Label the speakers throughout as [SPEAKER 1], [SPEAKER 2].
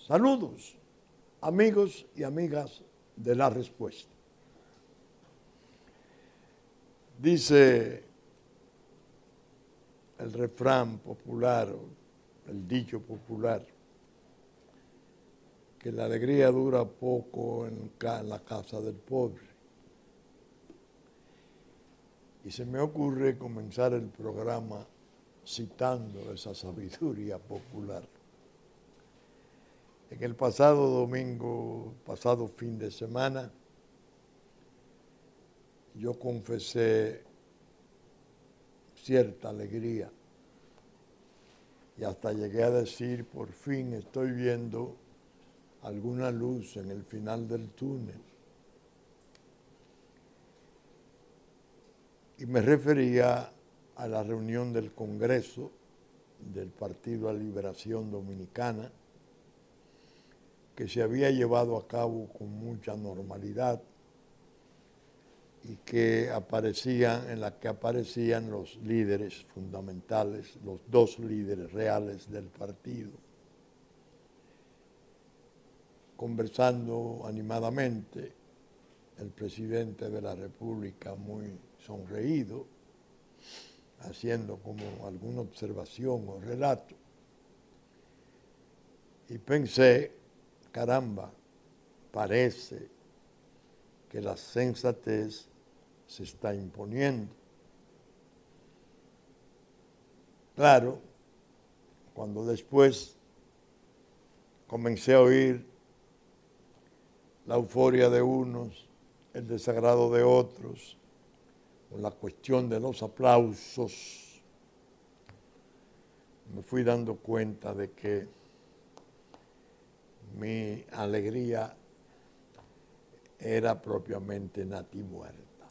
[SPEAKER 1] Saludos, amigos y amigas de La Respuesta. Dice el refrán popular, el dicho popular, que la alegría dura poco en la casa del pobre. Y se me ocurre comenzar el programa citando esa sabiduría popular. En el pasado domingo, pasado fin de semana, yo confesé cierta alegría y hasta llegué a decir, por fin estoy viendo alguna luz en el final del túnel. Y me refería a la reunión del Congreso del Partido de la Liberación Dominicana, que se había llevado a cabo con mucha normalidad y que en la que aparecían los líderes fundamentales, los dos líderes reales del partido, conversando animadamente, el presidente de la República muy sonreído, haciendo como alguna observación o relato. Y pensé, caramba, parece que la sensatez se está imponiendo. Claro, cuando después comencé a oír la euforia de unos, el desagrado de otros, con la cuestión de los aplausos, me fui dando cuenta de que mi alegría era propiamente natimuerta.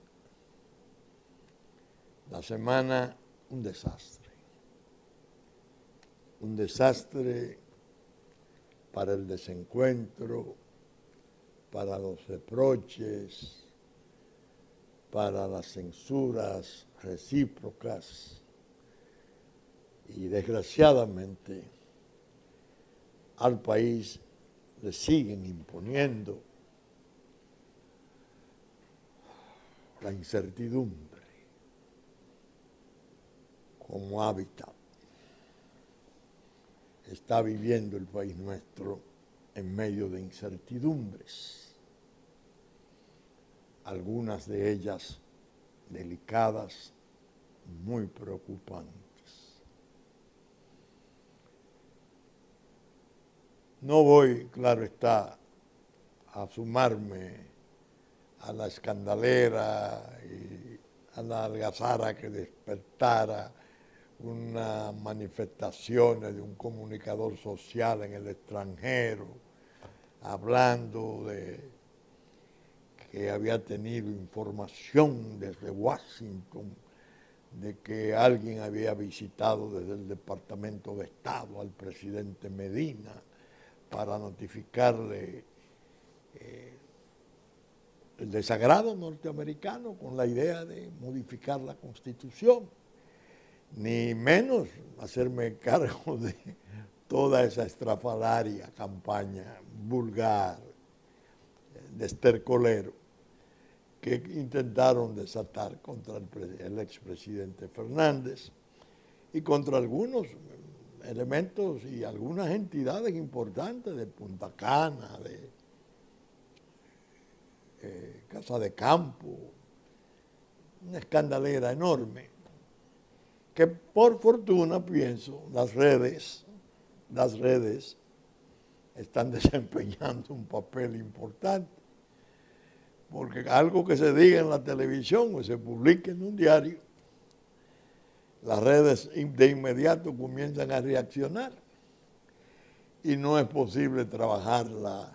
[SPEAKER 1] La semana, un desastre para el desencuentro, para los reproches, para las censuras recíprocas y desgraciadamente al país le siguen imponiendo la incertidumbre como hábitat. Está viviendo el país nuestro en medio de incertidumbres, algunas de ellas delicadas, muy preocupantes. No voy, claro está, a sumarme a la escandalera y a la algazara que despertara unas manifestaciones de un comunicador social en el extranjero, hablando de que había tenido información desde Washington de que alguien había visitado desde el Departamento de Estado al presidente Medina para notificarle el desagrado norteamericano con la idea de modificar la Constitución, ni menos hacerme cargo de toda esa estrafalaria campaña vulgar de estercolero que intentaron desatar contra el expresidente Fernández y contra algunos elementos y algunas entidades importantes de Punta Cana, de Casa de Campo, una escandalera enorme, que por fortuna, pienso, las redes están desempeñando un papel importante, porque algo que se diga en la televisión o se publique en un diario, las redes de inmediato comienzan a reaccionar y no es posible trabajarla,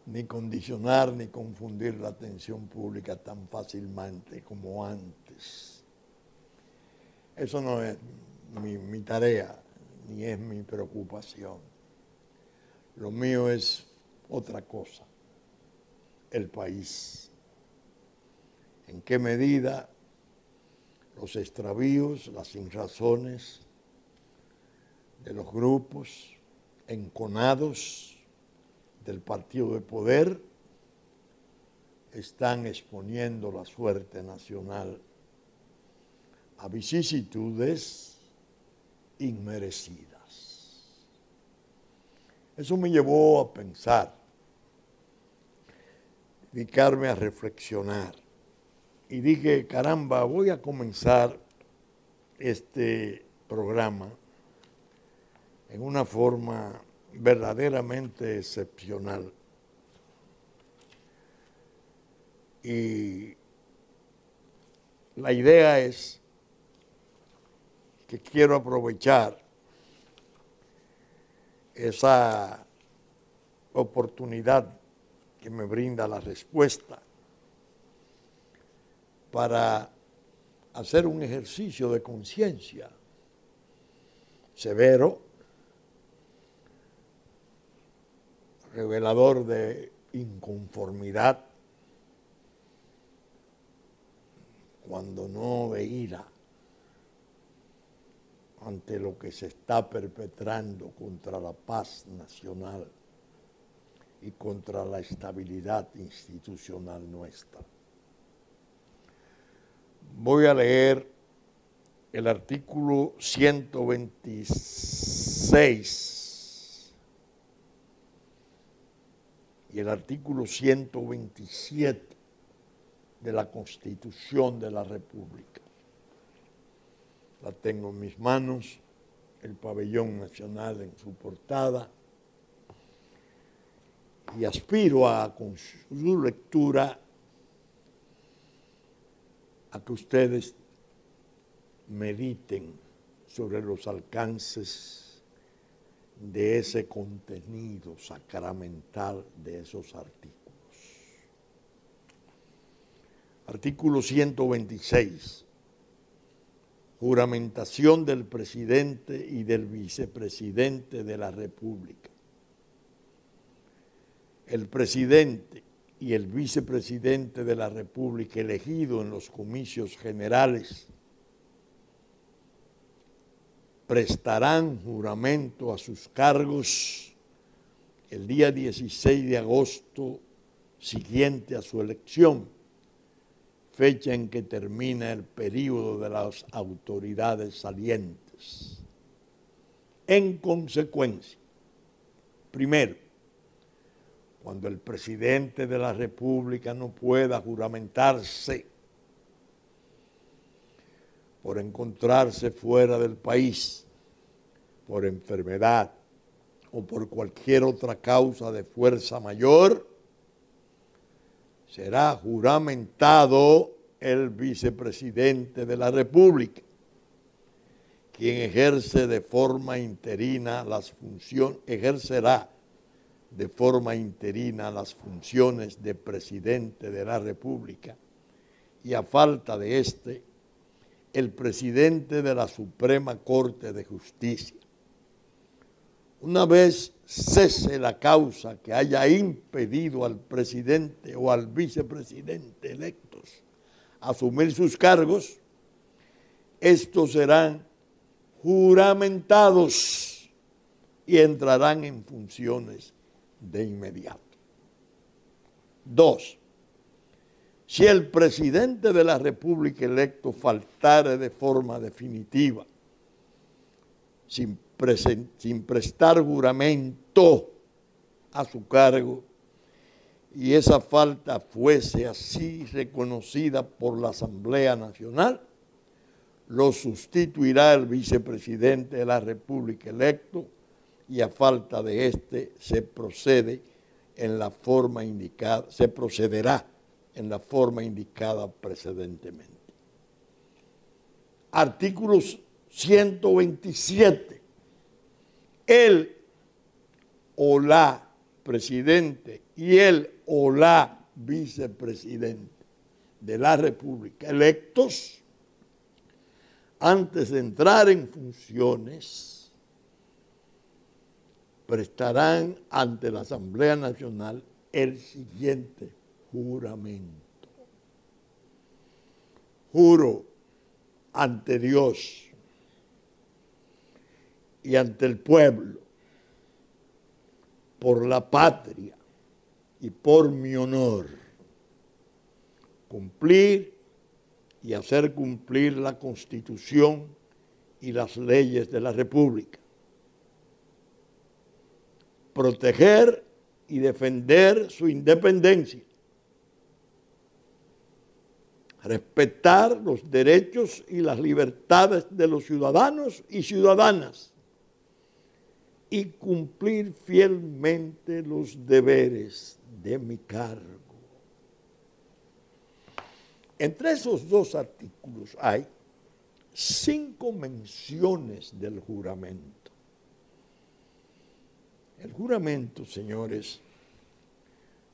[SPEAKER 1] ni condicionar, ni confundir la atención pública tan fácilmente como antes. Eso no es mi tarea, ni es mi preocupación. Lo mío es otra cosa, el país. ¿En qué medida los extravíos, las sinrazones de los grupos enconados del partido de poder están exponiendo la suerte nacional a vicisitudes inmerecidas. Eso me llevó a pensar, dedicarme a reflexionar. Y dije, caramba, voy a comenzar este programa en una forma verdaderamente excepcional. Y la idea es que quiero aprovechar esa oportunidad que me brinda la respuesta para hacer un ejercicio de conciencia severo, revelador de inconformidad, cuando no de ira, ante lo que se está perpetrando contra la paz nacional y contra la estabilidad institucional nuestra. Voy a leer el artículo 126 y el artículo 127 de la Constitución de la República. La tengo en mis manos, el pabellón nacional en su portada, y aspiro a, con su lectura, a que ustedes mediten sobre los alcances de ese contenido sacramental de esos artículos. Artículo 126. Juramentación del presidente y del vicepresidente de la República. El presidente y el vicepresidente de la República elegido en los comicios generales prestarán juramento a sus cargos el día 16 de agosto siguiente a su elección, fecha en que termina el período de las autoridades salientes. En consecuencia, primero, cuando el presidente de la República no pueda juramentarse por encontrarse fuera del país, por enfermedad o por cualquier otra causa de fuerza mayor, será juramentado el vicepresidente de la República, quien ejercerá de forma interina las funciones de presidente de la República, y a falta de éste, el presidente de la Suprema Corte de Justicia. Una vez cese la causa que haya impedido al presidente o al vicepresidente electos asumir sus cargos, estos serán juramentados y entrarán en funciones de inmediato. 2. Si el presidente de la República electo faltare de forma definitiva, sin prestar juramento a su cargo, y esa falta fuese así reconocida por la Asamblea Nacional, lo sustituirá el vicepresidente de la República electo, y a falta de éste se procederá en la forma indicada precedentemente. Artículos 127. El o la presidente y el o la vicepresidente de la República electos, antes de entrar en funciones, prestarán ante la Asamblea Nacional el siguiente juramento. Juro ante Dios y ante el pueblo por la patria y por mi honor, cumplir y hacer cumplir la Constitución y las leyes de la República, proteger y defender su independencia, respetar los derechos y las libertades de los ciudadanos y ciudadanas y cumplir fielmente los deberes de mi cargo. Entre esos dos artículos hay 5 menciones del juramento. El juramento, señores,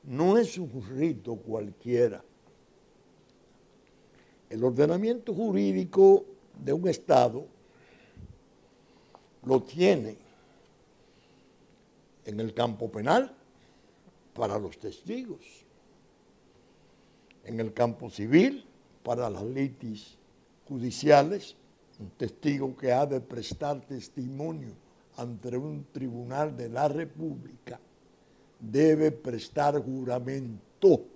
[SPEAKER 1] no es un rito cualquiera. El ordenamiento jurídico de un Estado lo tiene en el campo penal para los testigos, en el campo civil para las litis judiciales, un testigo que ha de prestar testimonio ante un tribunal de la República debe prestar juramento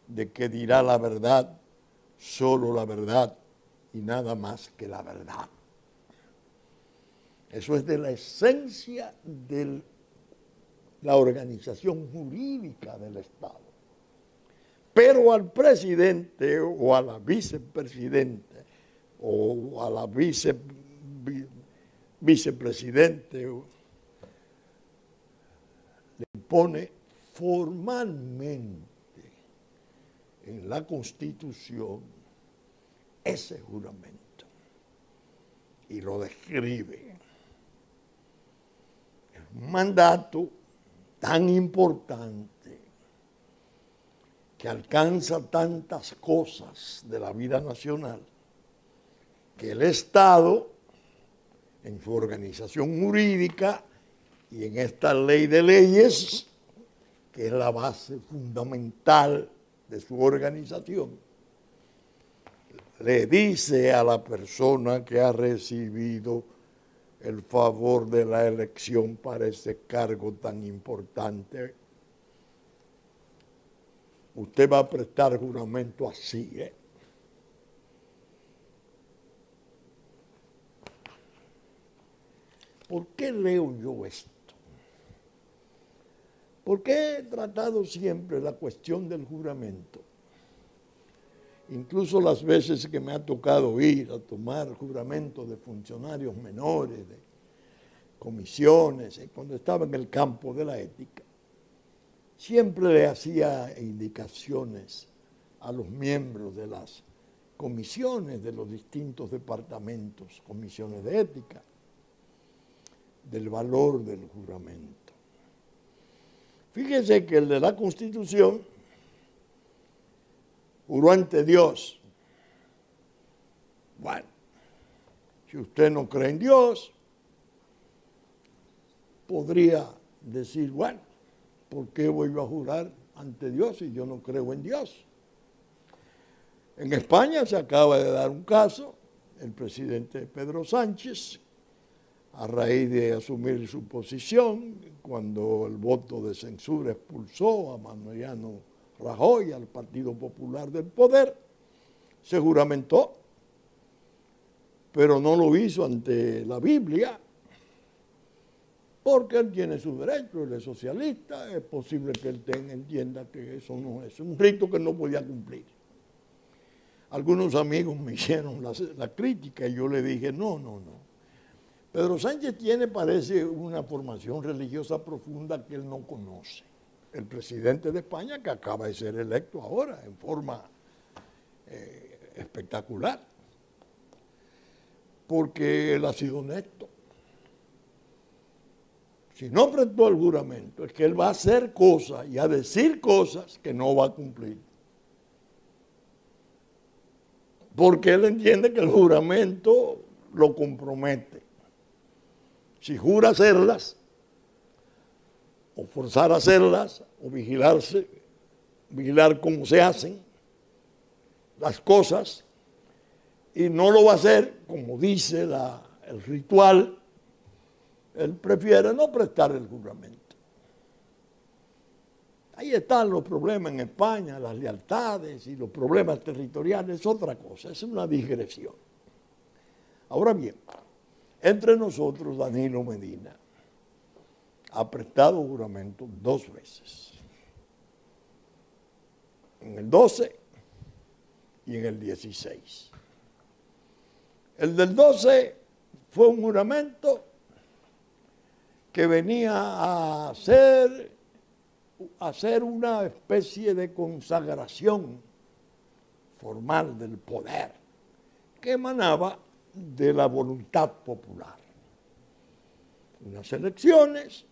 [SPEAKER 1] de que dirá la verdad, solo la verdad y nada más que la verdad. Eso es de la esencia de la organización jurídica del Estado. Pero al presidente o a la vicepresidente o a la vicepresidente le impone formalmente en la Constitución ese juramento y lo describe. Es un mandato tan importante que alcanza tantas cosas de la vida nacional que el Estado, en su organización jurídica y en esta ley de leyes, que es la base fundamental de su organización, le dice a la persona que ha recibido el favor de la elección para ese cargo tan importante: usted va a prestar juramento así, ¿eh? ¿Por qué leo yo esto? Porque he tratado siempre la cuestión del juramento. Incluso las veces que me ha tocado ir a tomar juramento de funcionarios menores, de comisiones, cuando estaba en el campo de la ética, siempre le hacía indicaciones a los miembros de las comisiones de los distintos departamentos, comisiones de ética, del valor del juramento. Fíjese que el de la Constitución juró ante Dios. Bueno, si usted no cree en Dios, podría decir, bueno, ¿por qué voy a jurar ante Dios si yo no creo en Dios? En España se acaba de dar un caso, el presidente Pedro Sánchez, a raíz de asumir su posición, cuando el voto de censura expulsó a Mariano Rajoy, al Partido Popular del Poder, se juramentó, pero no lo hizo ante la Biblia, porque él tiene sus derechos, él es socialista, es posible que él entienda que eso no es un rito que no podía cumplir. Algunos amigos me hicieron la crítica y yo le dije, no. Pedro Sánchez tiene, parece, una formación religiosa profunda que él no conoce. El presidente de España, que acaba de ser electo ahora en forma espectacular, porque él ha sido honesto. Si no prestó el juramento, es que él va a hacer cosas y a decir cosas que no va a cumplir. Porque él entiende que el juramento lo compromete. Si jura hacerlas, o forzar a hacerlas, o vigilar cómo se hacen las cosas, y no lo va a hacer, como dice el ritual, él prefiere no prestar el juramento. Ahí están los problemas en España, las lealtades y los problemas territoriales, es otra cosa, es una digresión. Ahora bien, entre nosotros Danilo Medina ha prestado juramento 2 veces, en el 12 y en el 16. El del 12 fue un juramento que venía a hacer una especie de consagración formal del poder que emanaba de la voluntad popular. Unas elecciones,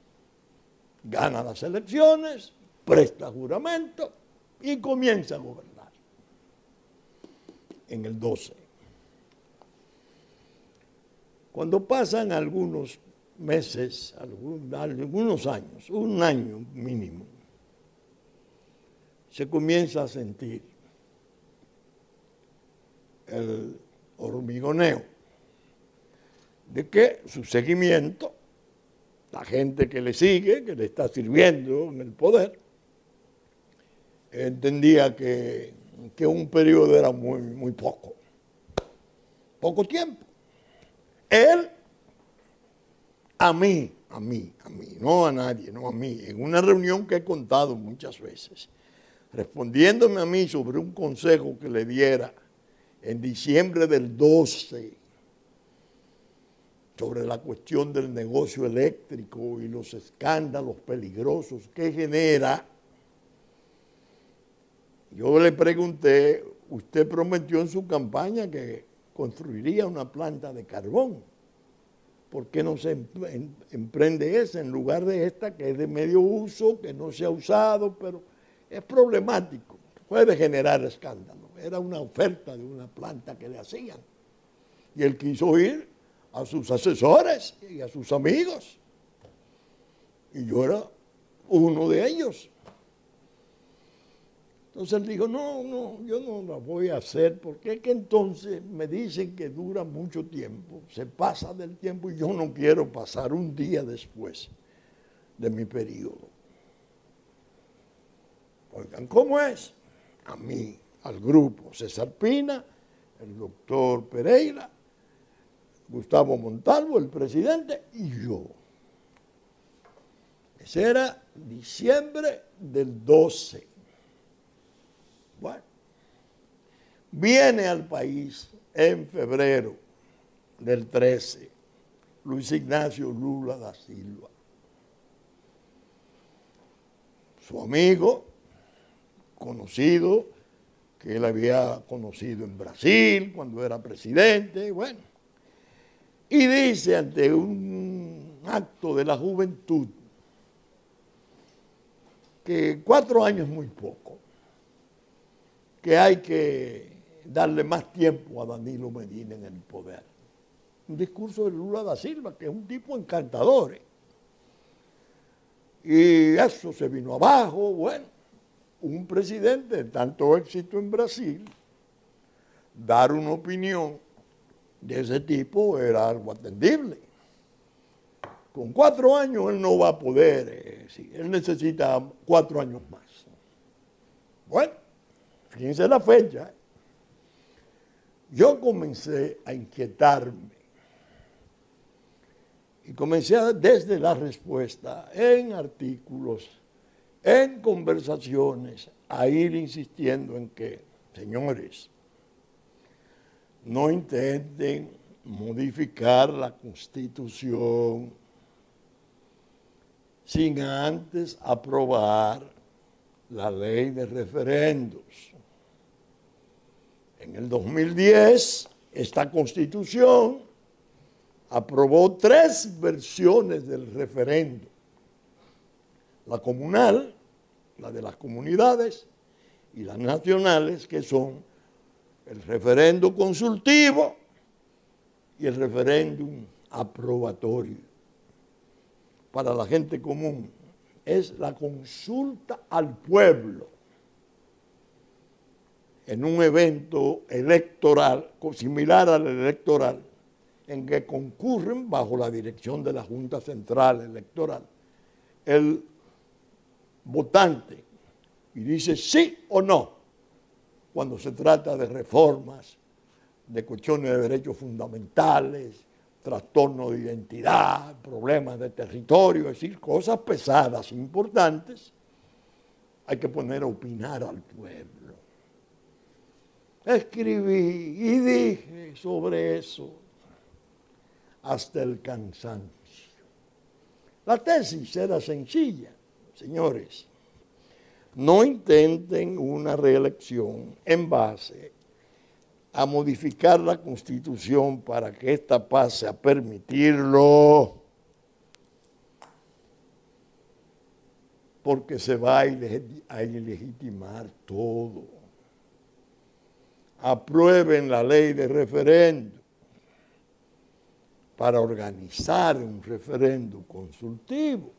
[SPEAKER 1] gana las elecciones, presta juramento y comienza a gobernar. En el 12. Cuando pasan algunos meses, algunos años, un año mínimo, se comienza a sentir el hormigoneo de que su seguimiento, la gente que le sigue, que le está sirviendo en el poder, entendía que un periodo era muy poco tiempo. Él, a mí, no a nadie, no a mí, en una reunión que he contado muchas veces, respondiéndome a mí sobre un consejo que le diera en diciembre del 12 sobre la cuestión del negocio eléctrico y los escándalos peligrosos que genera, yo le pregunté, usted prometió en su campaña que construiría una planta de carbón. ¿Por qué no se emprende esa en lugar de esta que es de medio uso, que no se ha usado, pero es problemático, puede generar escándalo? Era una oferta de una planta que le hacían. Y él quiso ir a sus asesores y a sus amigos. Y yo era uno de ellos. Entonces él dijo, no, yo no la voy a hacer porque es que entonces me dicen que dura mucho tiempo, se pasa del tiempo y yo no quiero pasar un día después de mi periodo. Oigan, ¿cómo es? A mí, al grupo César Pina, el doctor Pereira, Gustavo Montalvo, el presidente, y yo. Ese era diciembre del 12. Bueno, viene al país en febrero del 13 Luis Ignacio Lula da Silva, su amigo, conocido, que él había conocido en Brasil cuando era presidente, bueno, y dice ante un acto de la juventud que 4 años es muy poco, que hay que darle más tiempo a Danilo Medina en el poder. Un discurso de Lula da Silva, que es un tipo encantador. Y eso se vino abajo. Bueno, un presidente de tanto éxito en Brasil, dar una opinión de ese tipo era algo atendible. Con 4 años él no va a poder, él necesita 4 años más. Bueno, fíjense la fecha. Yo comencé a inquietarme y comencé desde la respuesta en artículos, en conversaciones, a ir insistiendo en que, señores, no intenten modificar la Constitución sin antes aprobar la ley de referendos. En el 2010, esta Constitución aprobó 3 versiones del referendo. La comunal, la de las comunidades, y las nacionales, que son el referendo consultivo y el referéndum aprobatorio. Para la gente común, es la consulta al pueblo en un evento electoral, similar al electoral, en que concurren bajo la dirección de la Junta Central Electoral el votante y dice sí o no cuando se trata de reformas, de cuestiones de derechos fundamentales, trastornos de identidad, problemas de territorio, es decir, cosas pesadas, importantes. Hay que poner a opinar al pueblo. Escribí y dije sobre eso hasta el cansancio. La tesis era sencilla, señores. No intenten una reelección en base a modificar la Constitución para que ésta pase a permitirlo, porque se va a ilegitimar todo. Aprueben la ley de referéndum para organizar un referéndum consultivo.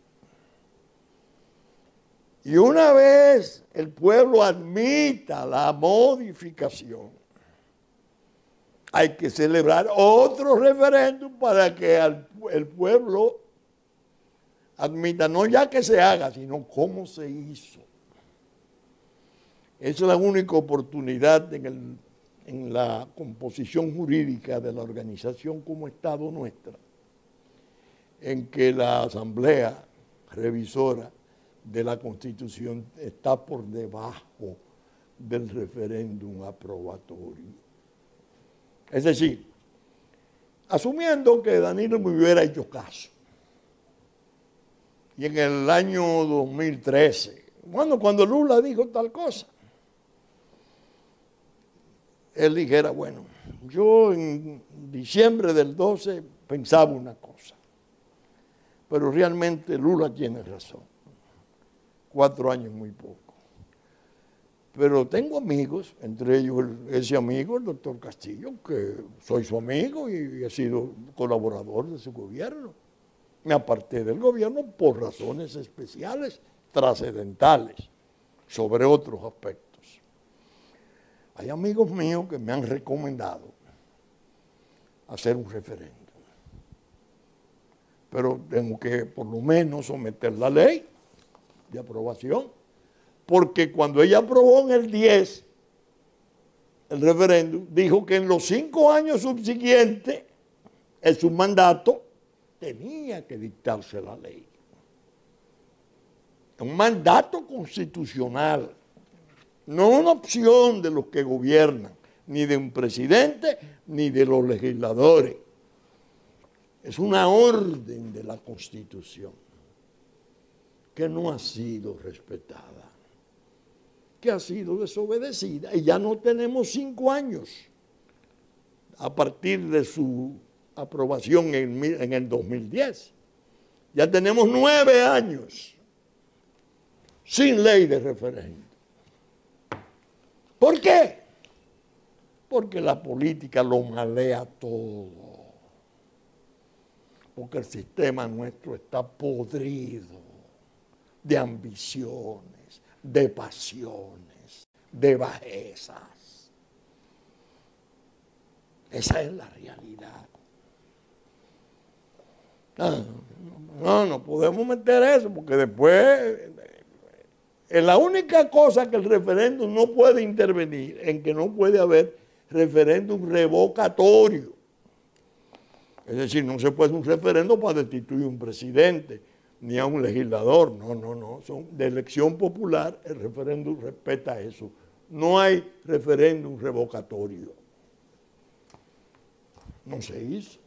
[SPEAKER 1] Y una vez el pueblo admita la modificación, hay que celebrar otro referéndum para que el pueblo admita, no ya que se haga, sino cómo se hizo. Esa es la única oportunidad en la composición jurídica de la organización como Estado nuestra, en que la Asamblea Revisora de la Constitución está por debajo del referéndum aprobatorio. Es decir, asumiendo que Danilo me hubiera hecho caso, y en el año 2013, cuando Lula dijo tal cosa, él dijera, bueno, yo en diciembre del 12 pensaba una cosa, pero realmente Lula tiene razón. 4 años muy poco. Pero tengo amigos, entre ellos ese amigo, el doctor Castillo, que soy su amigo y he sido colaborador de su gobierno. Me aparté del gobierno por razones especiales, trascendentales, sobre otros aspectos. Hay amigos míos que me han recomendado hacer un referéndum. Pero tengo que por lo menos someter la ley de aprobación, porque cuando ella aprobó en el 10 el referéndum, dijo que en los 5 años subsiguientes, en su mandato, tenía que dictarse la ley. Un mandato constitucional, no una opción de los que gobiernan, ni de un presidente, ni de los legisladores. Es una orden de la Constitución que no ha sido respetada, que ha sido desobedecida, y ya no tenemos 5 años a partir de su aprobación en el 2010. Ya tenemos 9 años sin ley de referéndum. ¿Por qué? Porque la política lo malea todo. Porque el sistema nuestro está podrido de ambiciones, de pasiones, de bajezas. Esa es la realidad. No podemos meter eso, porque después es la única cosa que el referéndum no puede intervenir, en que no puede haber referéndum revocatorio. Es decir, no se puede hacer un referéndum para destituir a un presidente, ni a un legislador. No. Son de elección popular, el referéndum respeta eso. No hay referéndum revocatorio. No se hizo.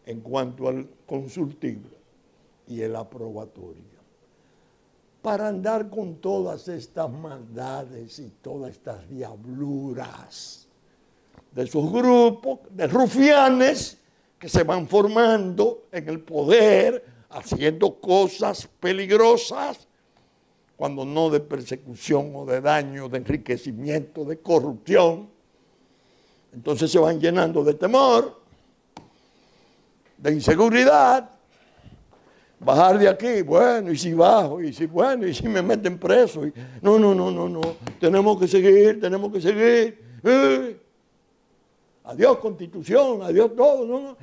[SPEAKER 1] En cuanto al consultivo y el aprobatorio, para andar con todas estas maldades y todas estas diabluras de esos grupos de rufianes que se van formando en el poder, haciendo cosas peligrosas, cuando no de persecución o de daño, de enriquecimiento, de corrupción. Entonces se van llenando de temor, de inseguridad. Bajar de aquí, bueno, y si bajo, y si me meten preso. No. Tenemos que seguir. Adiós Constitución, adiós todo.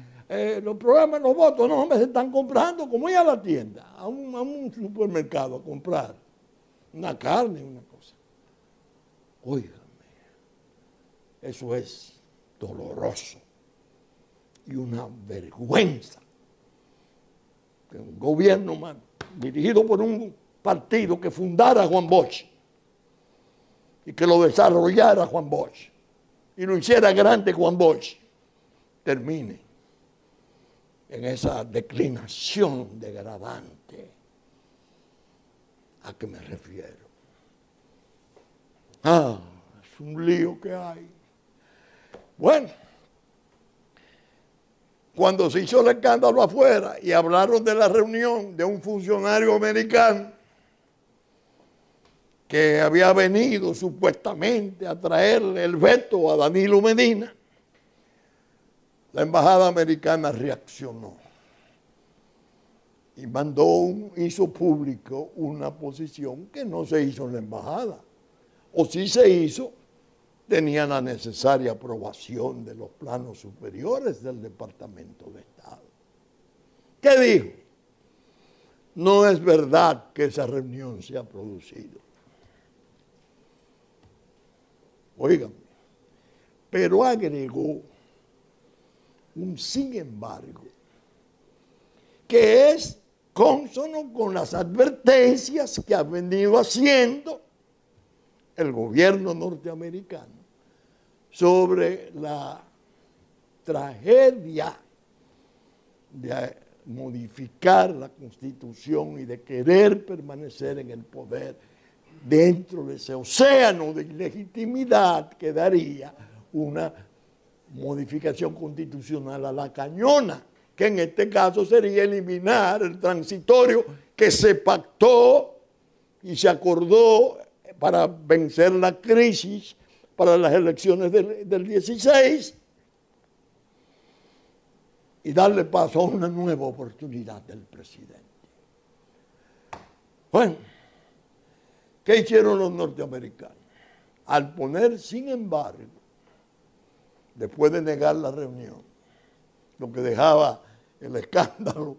[SPEAKER 1] Los programas, los votos, no, se están comprando como ir a la tienda, a un supermercado a comprar. una carne, una cosa. Óigame, eso es doloroso y una vergüenza que un gobierno dirigido por un partido que fundara Juan Bosch y que lo desarrollara Juan Bosch y lo hiciera grande Juan Bosch, termine en esa declinación degradante. ¿A qué me refiero? Es un lío que hay. Bueno, cuando se hizo el escándalo afuera y hablaron de la reunión de un funcionario americano que había venido supuestamente a traerle el veto a Danilo Medina, la embajada americana reaccionó y hizo público una posición que no se hizo en la embajada. O si se hizo, tenía la necesaria aprobación de los planos superiores del Departamento de Estado. ¿Qué dijo? No es verdad que esa reunión se ha producido. Óigame, pero agregó un sin embargo, que es cónsono con las advertencias que ha venido haciendo el gobierno norteamericano sobre la tragedia de modificar la Constitución y de querer permanecer en el poder dentro de ese océano de ilegitimidad que daría una modificación constitucional a la cañona, que en este caso sería eliminar el transitorio que se pactó y se acordó para vencer la crisis para las elecciones del 16 y darle paso a una nueva oportunidad del presidente. Bueno, ¿qué hicieron los norteamericanos? Al poner, sin embargo, después de negar la reunión, lo que dejaba el escándalo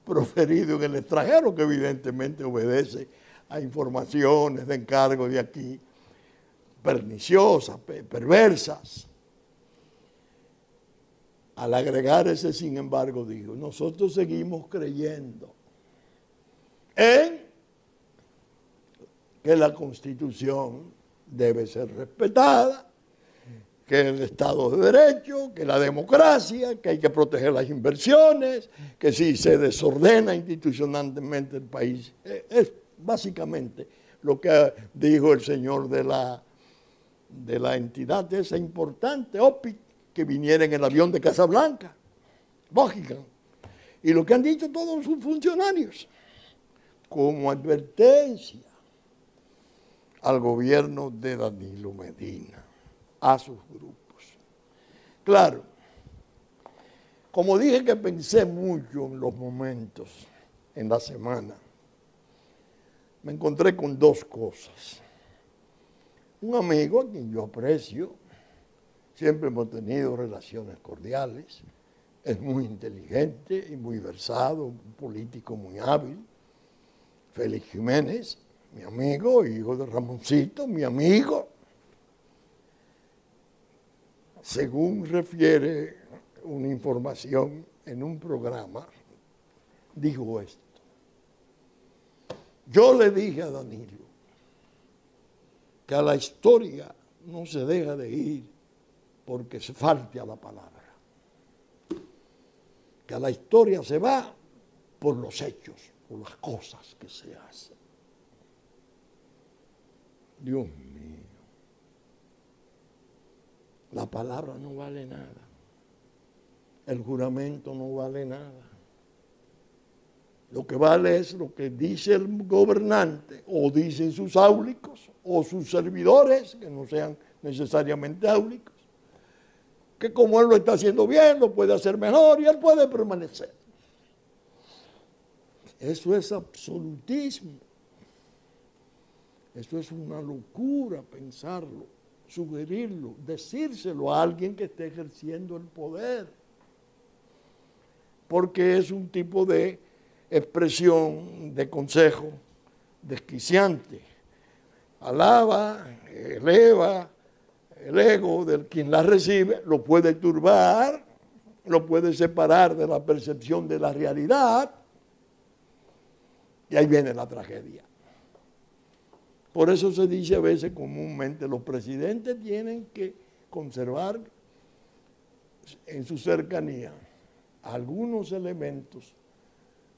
[SPEAKER 1] proferido en el extranjero, que evidentemente obedece a informaciones de encargo de aquí, perniciosas, perversas. Al agregar ese sin embargo, dijo, nosotros seguimos creyendo en que la Constitución debe ser respetada, que el Estado de Derecho, que la democracia, que hay que proteger las inversiones, que si se desordena institucionalmente el país. Es básicamente lo que dijo el señor de la entidad esa importante, OPIC, que viniera en el avión de Casablanca, lógica. Y lo que han dicho todos sus funcionarios, como advertencia al gobierno de Danilo Medina, a sus grupos. Claro, como dije que pensé mucho en los momentos, en la semana, me encontré con dos cosas. Un amigo a quien yo aprecio, siempre hemos tenido relaciones cordiales, es muy inteligente y muy versado, un político muy hábil, Félix Jiménez, mi amigo, hijo de Ramoncito, mi amigo. Según refiere una información en un programa, dijo esto. Yo le dije a Danilo que a la historia no se deja de ir porque se falte a la palabra. Que a la historia se va por los hechos, por las cosas que se hacen. Dios mío. La palabra no vale nada. El juramento no vale nada. Lo que vale es lo que dice el gobernante, o dicen sus áulicos, o sus servidores, que no sean necesariamente áulicos, que como él lo está haciendo bien, lo puede hacer mejor y él puede permanecer. Eso es absolutismo. Eso es una locura pensarlo, sugerirlo, decírselo a alguien que esté ejerciendo el poder. Porque es un tipo de expresión, de consejo, desquiciante, alaba, eleva el ego del quien la recibe, lo puede turbar, lo puede separar de la percepción de la realidad, y ahí viene la tragedia. Por eso se dice a veces comúnmente, los presidentes tienen que conservar en su cercanía algunos elementos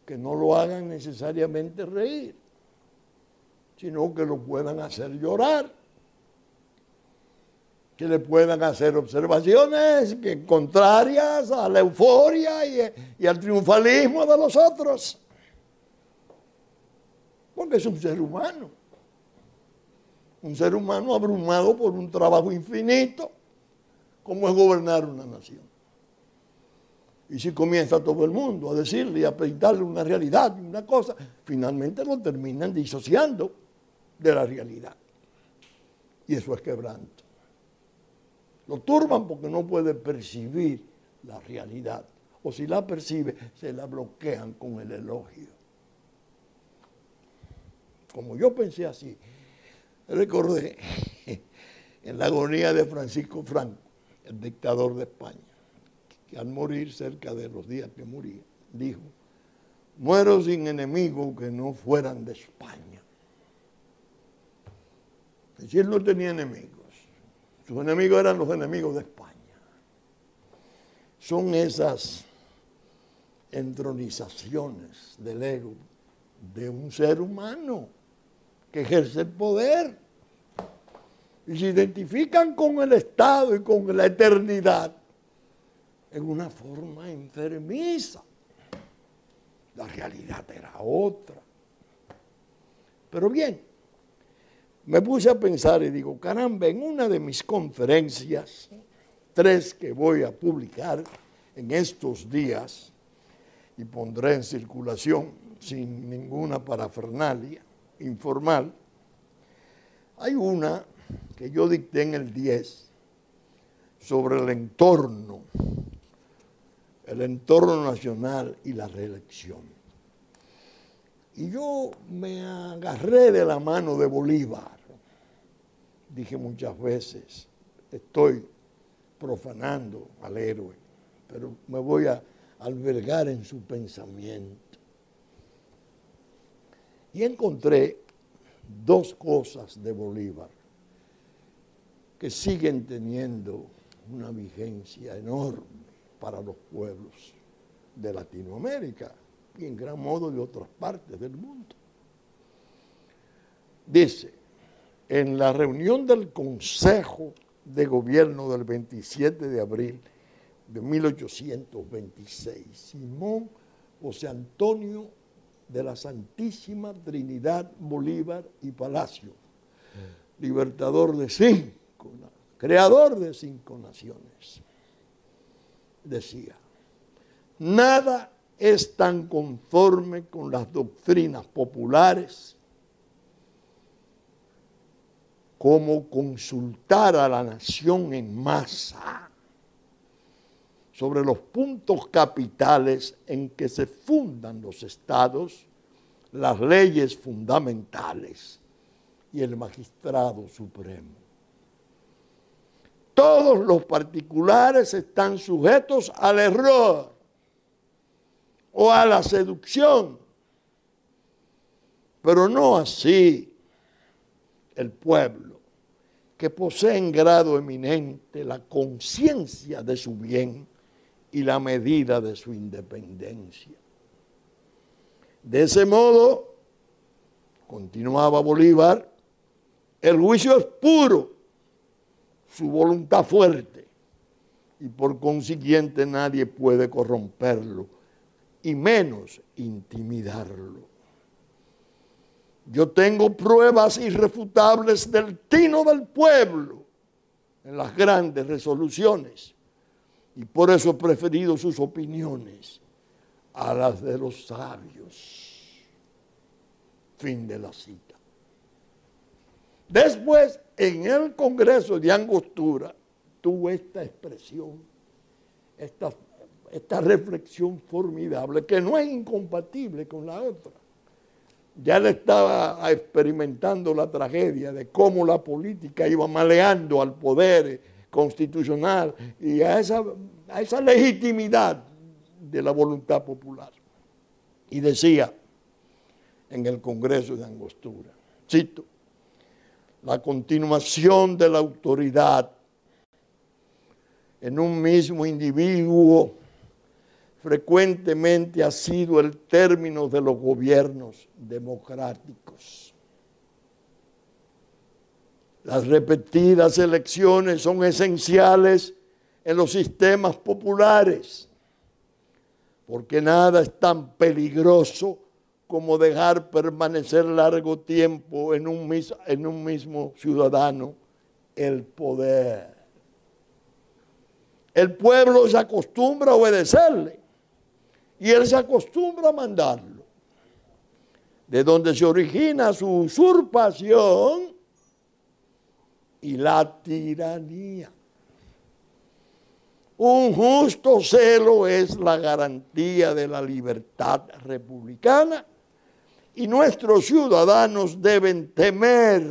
[SPEAKER 1] que no lo hagan necesariamente reír, sino que lo puedan hacer llorar, que le puedan hacer observaciones contrarias a la euforia y al triunfalismo de los otros. Porque es un ser humano abrumado por un trabajo infinito, como es gobernar una nación. Y si comienza todo el mundo a decirle y a pintarle una realidad, una cosa, finalmente lo terminan disociando de la realidad. Y eso es quebranto. Lo turban porque no puede percibir la realidad. O si la percibe, se la bloquean con el elogio. Como yo pensé así, recordé en la agonía de Francisco Franco, el dictador de España, que al morir, cerca de los días que moría, dijo: muero sin enemigos que no fueran de España. Es decir, él no tenía enemigos. Sus enemigos eran los enemigos de España. Son esas entronizaciones del ego de un ser humano que ejerce el poder y se identifican con el Estado y con la eternidad en una forma enfermiza. La realidad era otra. Pero bien, me puse a pensar y digo, caramba, en una de mis conferencias, 3 que voy a publicar en estos días y pondré en circulación sin ninguna parafernalia informal, hay una que yo dicté en el 10 sobre el entorno nacional y la reelección. Y yo me agarré de la mano de Bolívar. Dije muchas veces, estoy profanando al héroe, pero me voy a albergar en su pensamiento. Y encontré 2 cosas de Bolívar que siguen teniendo una vigencia enorme para los pueblos de Latinoamérica y en gran modo de otras partes del mundo. Dice, en la reunión del Consejo de Gobierno del 27 de abril de 1826, Simón José Antonio de la Santísima Trinidad Bolívar y Palacio, libertador de 5, creador de 5 naciones, decía: nada es tan conforme con las doctrinas populares como consultar a la nación en masa sobre los puntos capitales en que se fundan los estados, las leyes fundamentales y el magistrado supremo. Todos los particulares están sujetos al error o a la seducción, pero no así el pueblo, que posee en grado eminente la conciencia de su bien y la medida de su independencia. De ese modo, continuaba Bolívar, el juicio es puro, su voluntad fuerte, y por consiguiente nadie puede corromperlo, y menos intimidarlo. Yo tengo pruebas irrefutables del tino del pueblo en las grandes resoluciones, y por eso he preferido sus opiniones a las de los sabios. Fin de la cita. Después, en el Congreso de Angostura, tuvo esta expresión, esta reflexión formidable, que no es incompatible con la otra. ya él estaba experimentando la tragedia de cómo la política iba maleando al poder constitucional y a esa legitimidad de la voluntad popular. Y decía en el Congreso de Angostura, cito, la continuación de la autoridad en un mismo individuo frecuentemente ha sido el término de los gobiernos democráticos. Las repetidas elecciones son esenciales en los sistemas populares, porque nada es tan peligroso como dejar permanecer largo tiempo en un mismo ciudadano el poder. El pueblo se acostumbra a obedecerle y él se acostumbra a mandarlo. De donde se origina su usurpación y la tiranía. Un justo celo es la garantía de la libertad republicana y nuestros ciudadanos deben temer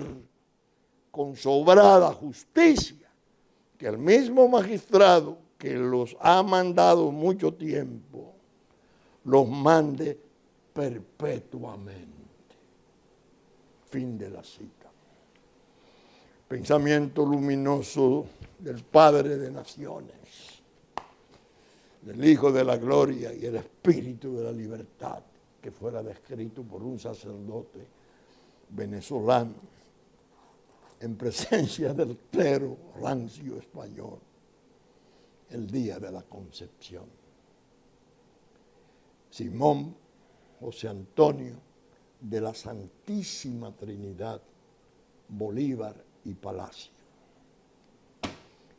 [SPEAKER 1] con sobrada justicia que el mismo magistrado que los ha mandado mucho tiempo los mande perpetuamente. Fin de la cita. Pensamiento luminoso del Padre de Naciones, del Hijo de la Gloria y el Espíritu de la Libertad, que fuera descrito por un sacerdote venezolano en presencia del clero rancio español el día de la Concepción. Simón José Antonio de la Santísima Trinidad, Bolívar y Palacio.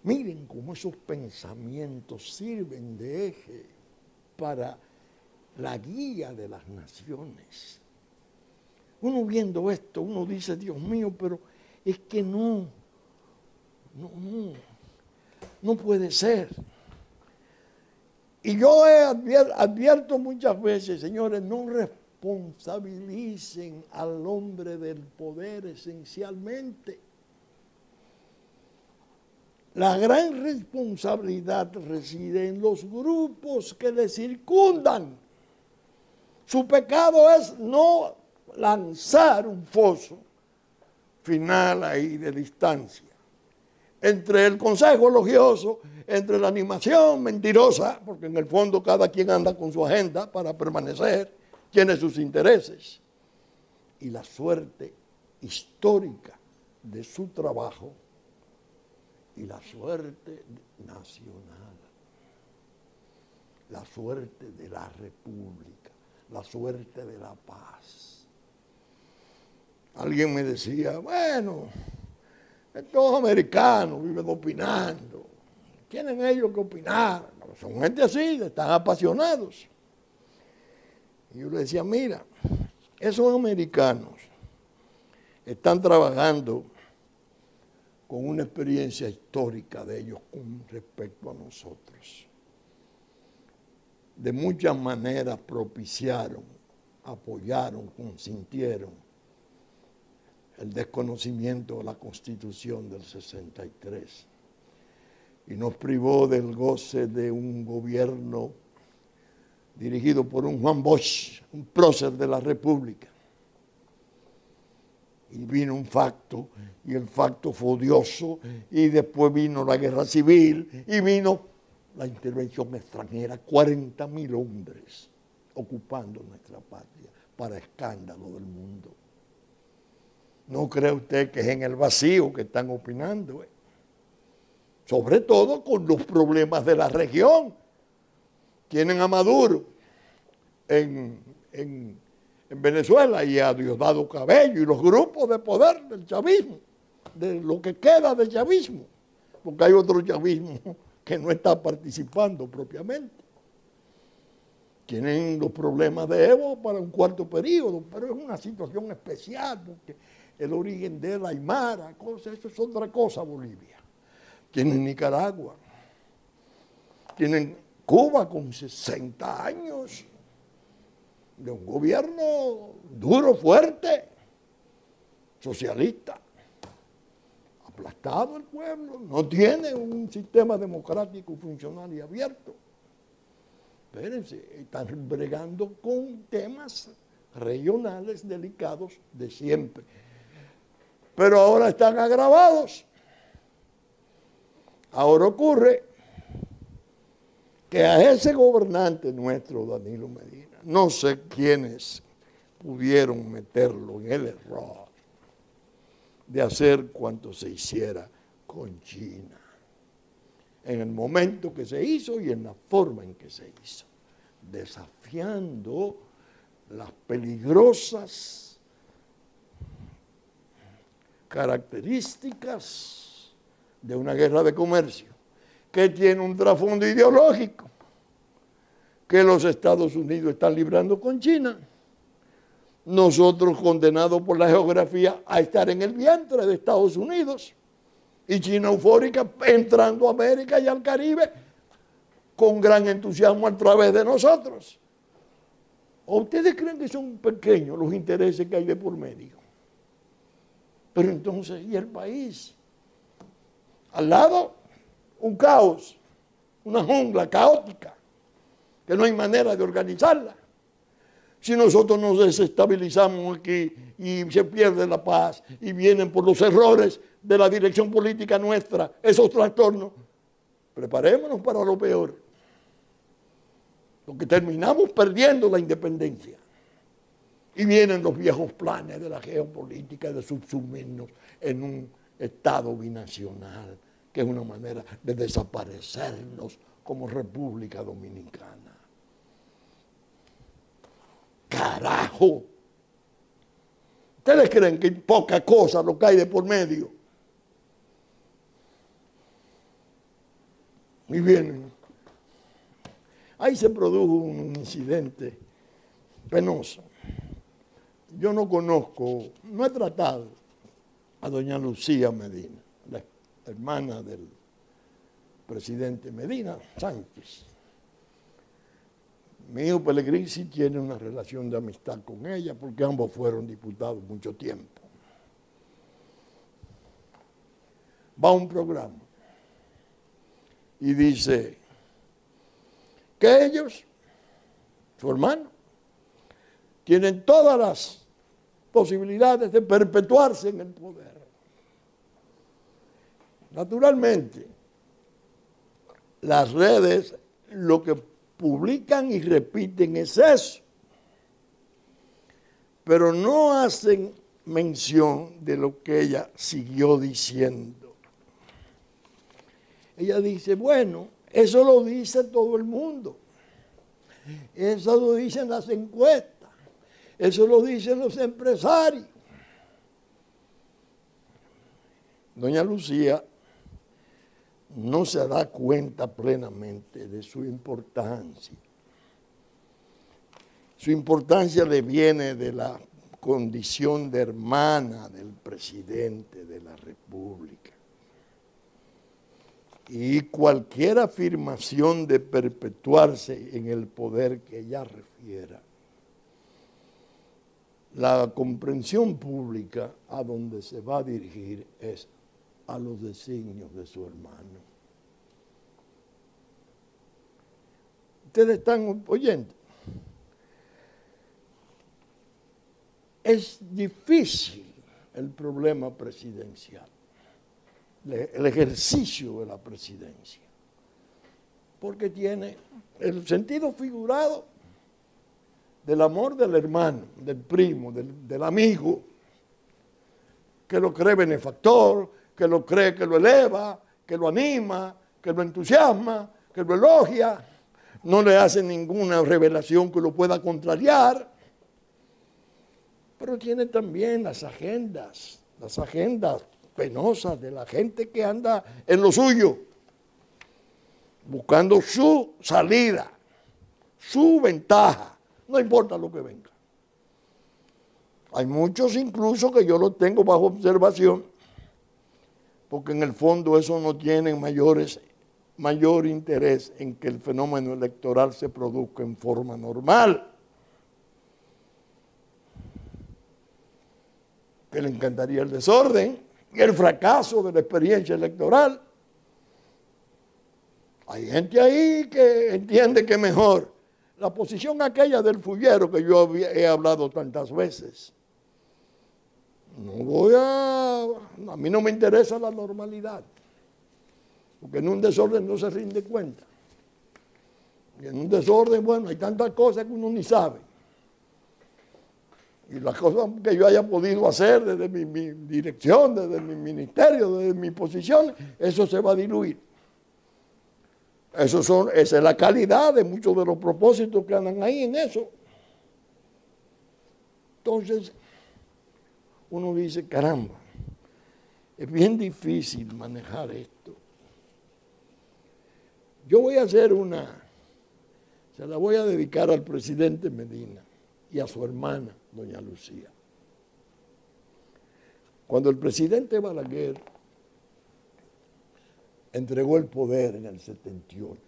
[SPEAKER 1] Miren cómo esos pensamientos sirven de eje para la guía de las naciones. Uno viendo esto, uno dice, Dios mío, pero es que no puede ser. Y yo advierto muchas veces, señores, no responsabilicen al hombre del poder esencialmente. La gran responsabilidad reside en los grupos que le circundan. Su pecado es no lanzar un foso final ahí de distancia entre el consejo elogioso, entre la animación mentirosa, porque en el fondo cada quien anda con su agenda para permanecer, tiene sus intereses, y la suerte histórica de su trabajo y la suerte nacional, la suerte de la república, la suerte de la paz. Alguien me decía, bueno, estos americanos viven opinando, tienen ellos que opinar, son gente así, están apasionados. Y yo le decía, mira, esos americanos están trabajando con una experiencia histórica de ellos con respecto a nosotros. De muchas maneras propiciaron, apoyaron, consintieron el desconocimiento de la Constitución del 63 y nos privó del goce de un gobierno dirigido por un Juan Bosch, un prócer de la República. Y vino un facto, y el facto fue odioso, y después vino la guerra civil, y vino la intervención extranjera, 40.000 hombres ocupando nuestra patria, para escándalo del mundo. ¿No cree usted que es en el vacío que están opinando? Sobre todo con los problemas de la región. Tienen a Maduro en Venezuela y a Diosdado Cabello y los grupos de poder del chavismo, de lo que queda del chavismo, porque hay otro chavismo que no está participando propiamente. Tienen los problemas de Evo para un cuarto periodo, pero es una situación especial, porque el origen de la Aymara, eso es otra cosa, Bolivia. Tienen Nicaragua, tienen Cuba con 60 años, de un gobierno duro, fuerte, socialista. Aplastado el pueblo, no tiene un sistema democrático funcional y abierto. Espérense, están bregando con temas regionales delicados de siempre. Pero ahora están agravados. Ahora ocurre que a ese gobernante nuestro, Danilo Medina, no sé quiénes pudieron meterlo en el error de hacer cuanto se hiciera con China, en el momento que se hizo y en la forma en que se hizo, desafiando las peligrosas características de una guerra de comercio que tiene un trasfondo ideológico que los Estados Unidos están librando con China. Nosotros condenados por la geografía a estar en el vientre de Estados Unidos y China eufórica entrando a América y al Caribe con gran entusiasmo a través de nosotros. ¿O ustedes creen que son pequeños los intereses que hay de por medio? Pero entonces, ¿y el país? Al lado, un caos, una jungla caótica, que no hay manera de organizarla. Si nosotros nos desestabilizamos aquí y se pierde la paz y vienen por los errores de la dirección política nuestra esos trastornos, preparémonos para lo peor. Porque terminamos perdiendo la independencia. Y vienen los viejos planes de la geopolítica de subsumirnos en un Estado binacional, que es una manera de desaparecernos como República Dominicana. ¡Carajo! ¿Ustedes creen que poca cosa lo que hay de por medio? Y vienen. Ahí se produjo un incidente penoso. Yo no conozco, no he tratado a doña Lucía Medina, la hermana del presidente Medina Sánchez. Mi hijo Pellegrini sí tiene una relación de amistad con ella porque ambos fueron diputados mucho tiempo. Va a un programa y dice que ellos, su hermano, tienen todas las posibilidades de perpetuarse en el poder. Naturalmente, las redes lo que publican y repiten es eso, pero no hacen mención de lo que ella siguió diciendo. Ella dice, bueno, eso lo dice todo el mundo, eso lo dicen las encuestas, eso lo dicen los empresarios. Doña Lucía no se da cuenta plenamente de su importancia. Su importancia le viene de la condición de hermana del presidente de la República. Y cualquier afirmación de perpetuarse en el poder que ella refiera, la comprensión pública a donde se va a dirigir es a los designios de su hermano. Ustedes están oyendo. Es difícil el problema presidencial, el ejercicio de la presidencia, porque tiene el sentido figurado del amor del hermano, del primo, del amigo, que lo cree benefactor, que lo cree que lo eleva, que lo anima, que lo entusiasma, que lo elogia, no le hace ninguna revelación que lo pueda contrariar, pero tiene también las agendas penosas de la gente que anda en lo suyo, buscando su salida, su ventaja, no importa lo que venga. Hay muchos incluso que yo los tengo bajo observación, porque en el fondo eso no tiene mayor interés en que el fenómeno electoral se produzca en forma normal. que le encantaría el desorden y el fracaso de la experiencia electoral. Hay gente ahí que entiende que mejor la posición aquella del fullero que yo he hablado tantas veces. A mí no me interesa la normalidad, porque en un desorden no se rinde cuenta. Y en un desorden, bueno, hay tantas cosas que uno ni sabe. Y las cosas que yo haya podido hacer desde mi dirección, desde mi ministerio, desde mi posición, eso se va a diluir. Esa es la calidad de muchos de los propósitos que andan ahí en eso. Entonces, uno dice, caramba, es bien difícil manejar esto. Yo voy a hacer se la voy a dedicar al presidente Medina y a su hermana, doña Lucía. Cuando el presidente Balaguer entregó el poder en el 78,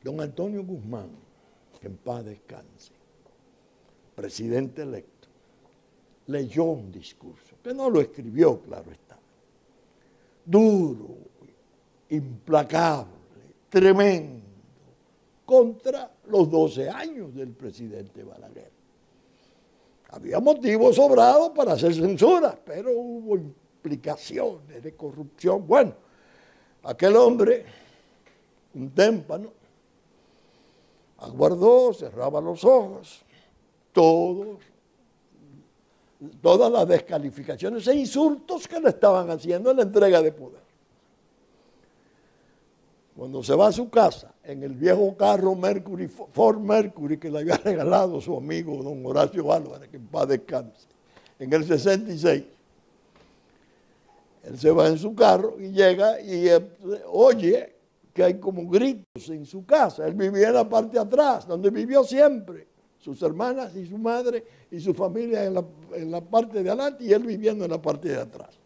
[SPEAKER 1] don Antonio Guzmán, que en paz descanse, presidente electo, leyó un discurso, que no lo escribió, claro está, duro, implacable, tremendo, contra los 12 años del presidente Balaguer. Había motivos sobrados para hacer censura, pero hubo implicaciones de corrupción. Bueno, aquel hombre, un témpano, aguardó, cerraba los ojos, todas las descalificaciones e insultos que le estaban haciendo en la entrega de poder. Cuando se va a su casa, en el viejo carro Mercury, Ford Mercury, que le había regalado su amigo don Horacio Álvarez, que en paz descanse, en el 66, él se va en su carro y llega y oye que hay como gritos en su casa. Él vivía en la parte de atrás, donde vivió siempre. Sus hermanas y su madre y su familia en la parte de adelante y él viviendo en la parte de atrás,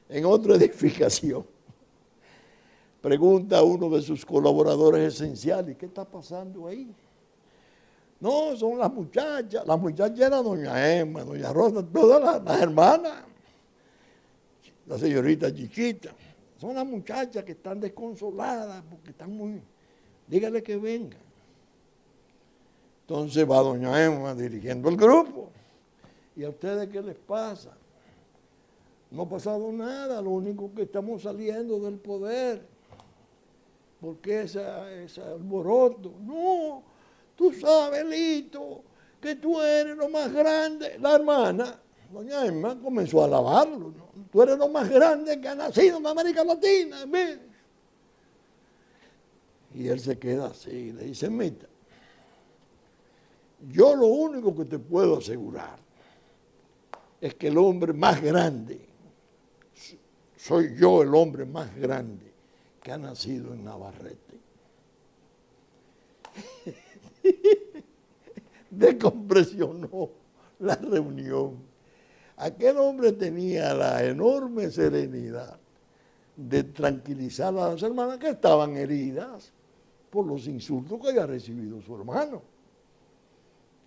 [SPEAKER 1] en otra edificación. Pregunta a uno de sus colaboradores esenciales, ¿qué está pasando ahí? No, son las muchachas eran doña Emma, doña Rosa, todas las hermanas, la señorita Chiquita, son las muchachas que están desconsoladas porque están muy, dígale que vengan. Entonces va doña Emma dirigiendo el grupo. ¿Y a ustedes qué les pasa? No ha pasado nada, lo único que estamos saliendo del poder. ¿Por qué ese alboroto? No, tú sabes, Lito, que tú eres lo más grande. La hermana, doña Emma, comenzó a alabarlo. ¿No? Tú eres lo más grande que ha nacido en América Latina. ¿Ves? Y él se queda así, le dice, Mita, yo lo único que te puedo asegurar es que el hombre más grande, soy yo el hombre más grande que ha nacido en Navarrete. Descompresionó la reunión. Aquel hombre tenía la enorme serenidad de tranquilizar a las hermanas que estaban heridas por los insultos que había recibido su hermano.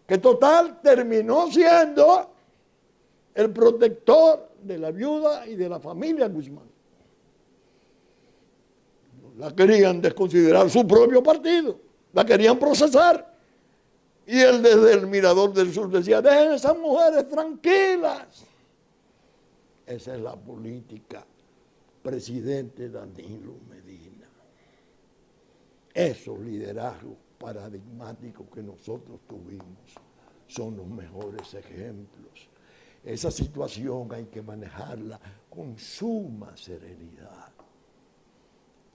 [SPEAKER 1] Que total terminó siendo el protector de la viuda y de la familia Guzmán. La querían desconsiderar su propio partido, la querían procesar. Y él desde el Mirador del Sur decía, dejen a esas mujeres tranquilas. Esa es la política, presidente Danilo Medina. Esos liderazgos paradigmáticos que nosotros tuvimos son los mejores ejemplos. Esa situación hay que manejarla con suma serenidad.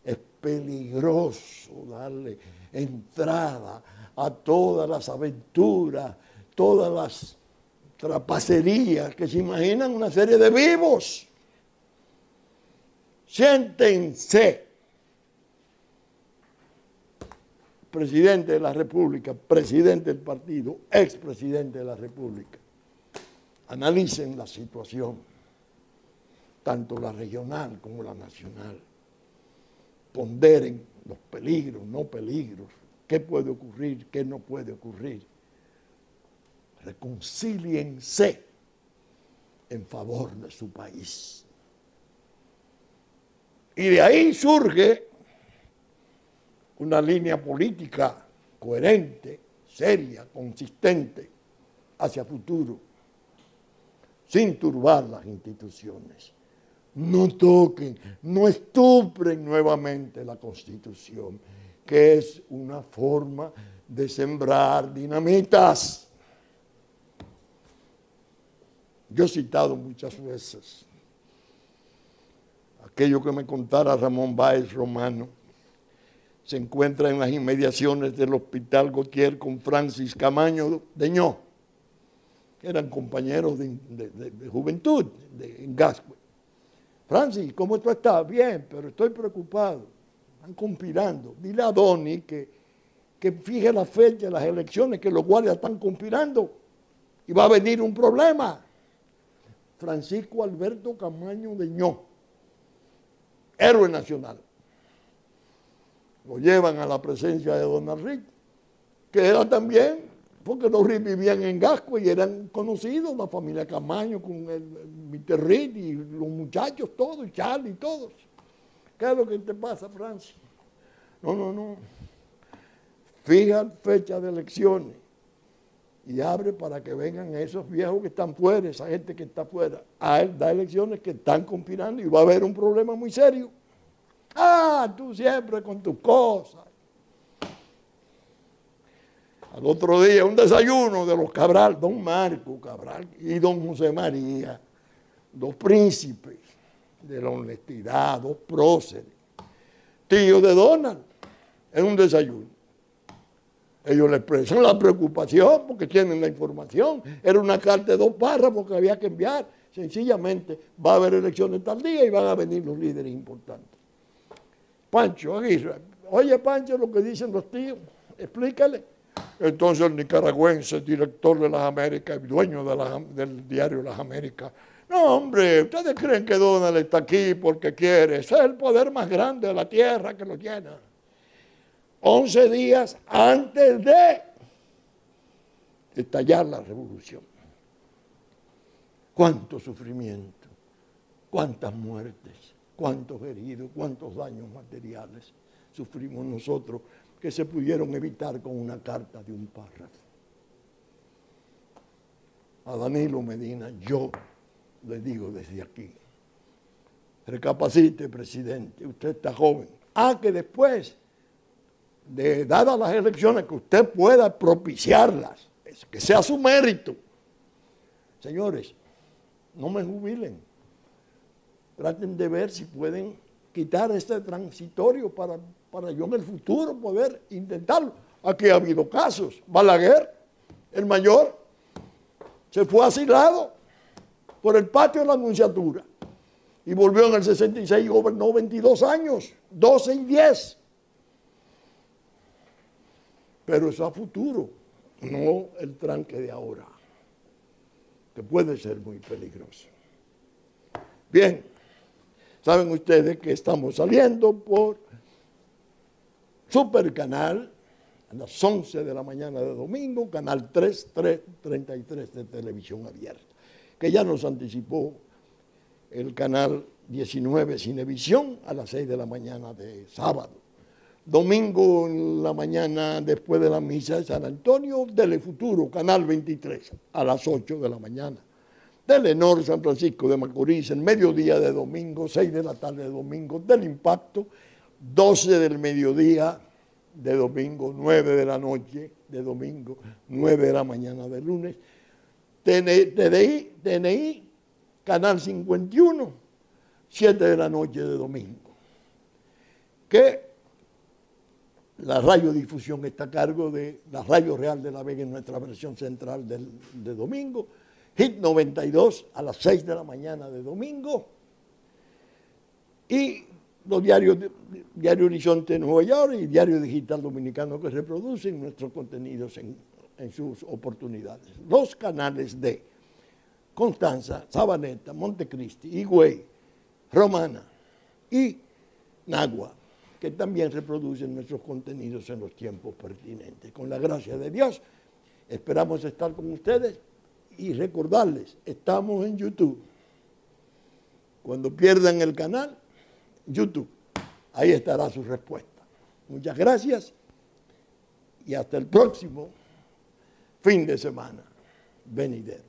[SPEAKER 1] Es peligroso darle entrada a todas las aventuras, todas las trapacerías que se imaginan una serie de vivos. Siéntense. Presidente de la República, presidente del partido, expresidente de la República. Analicen la situación, tanto la regional como la nacional. Ponderen los peligros, no peligros, qué puede ocurrir, qué no puede ocurrir. Reconcíliense en favor de su país. Y de ahí surge una línea política coherente, seria, consistente, hacia futuro, sin turbar las instituciones. No toquen, no estupren nuevamente la Constitución, que es una forma de sembrar dinamitas. Yo he citado muchas veces aquello que me contara Ramón Báez Romano. Se encuentra en las inmediaciones del Hospital Gautier con Francis Camaño Deñó, que eran compañeros de juventud en Gascue. Francis, ¿cómo tú estás? Bien, pero estoy preocupado. Están conspirando. Dile a Donny que fije la fecha de las elecciones, que los guardias están conspirando y va a venir un problema. Francisco Alberto Camaño Deñó, héroe nacional. Lo llevan a la presencia de don Enrique, que era también, porque los Rick vivían en Gascue y eran conocidos, la familia Camaño con el Mr. Reed y los muchachos todos, Charlie, todos. ¿Qué es lo que te pasa, Francis? No. Fija fecha de elecciones y abre para que vengan esos viejos que están fuera, esa gente que está fuera, a él da elecciones que están conspirando y va a haber un problema muy serio. Ah, tú siempre con tus cosas. Al otro día, un desayuno de los Cabral, don Marco Cabral y don José María, dos príncipes de la honestidad, dos próceres, tíos de Donald, en un desayuno. Ellos le expresan la preocupación porque tienen la información. Era una carta de 2 párrafos que había que enviar. Sencillamente va a haber elecciones tal día y van a venir los líderes importantes. Pancho Aguirre, oye Pancho lo que dicen los tíos, explícale. Entonces el nicaragüense, director de las Américas, dueño del diario Las Américas, no hombre, ustedes creen que Donald está aquí porque quiere, ese es el poder más grande de la tierra que lo llena. 11 días antes de estallar la revolución. Cuánto sufrimiento, cuántas muertes, cuántos heridos, cuántos daños materiales sufrimos nosotros que se pudieron evitar con una carta de un párrafo. A Danilo Medina yo le digo desde aquí, recapacite, presidente, usted está joven. Que después, dadas las elecciones, que usted pueda propiciarlas, que sea su mérito. Señores, no me jubilen. Traten de ver si pueden quitar este transitorio para yo en el futuro poder intentarlo. Aquí ha habido casos. Balaguer, el mayor, se fue asilado por el patio de la Anunciatura y volvió en el 66 y gobernó 22 años, 12 y 10. Pero eso a futuro, no el tranque de ahora, que puede ser muy peligroso. Bien, saben ustedes que estamos saliendo por Supercanal a las 11 de la mañana de domingo, canal 333 de televisión abierta, que ya nos anticipó el canal 19 Cinevisión a las 6 de la mañana de sábado. Domingo en la mañana, después de la misa de San Antonio, Telefuturo, canal 23, a las 8 de la mañana. Telenor San Francisco de Macorís, el mediodía de domingo, 6 de la tarde de domingo, Impacto, 12 del mediodía de domingo, 9 de la noche de domingo, 9 de la mañana de lunes. TNI, canal 51, 7 de la noche de domingo. Que la radiodifusión está a cargo de la Radio Real de La Vega en nuestra versión central de domingo. Hit 92 a las 6 de la mañana de domingo. Y los diarios, Diario Horizonte de Nueva York y Diario Digital Dominicano, que reproducen nuestros contenidos en sus oportunidades. Los canales de Constanza, Sabaneta, Montecristi, Higüey, Romana y Nagua, que también reproducen nuestros contenidos en los tiempos pertinentes. Con la gracia de Dios, esperamos estar con ustedes Y recordarles, estamos en YouTube. Cuando pierdan el canal, YouTube, ahí estará su respuesta. Muchas gracias y hasta el próximo fin de semana venidero.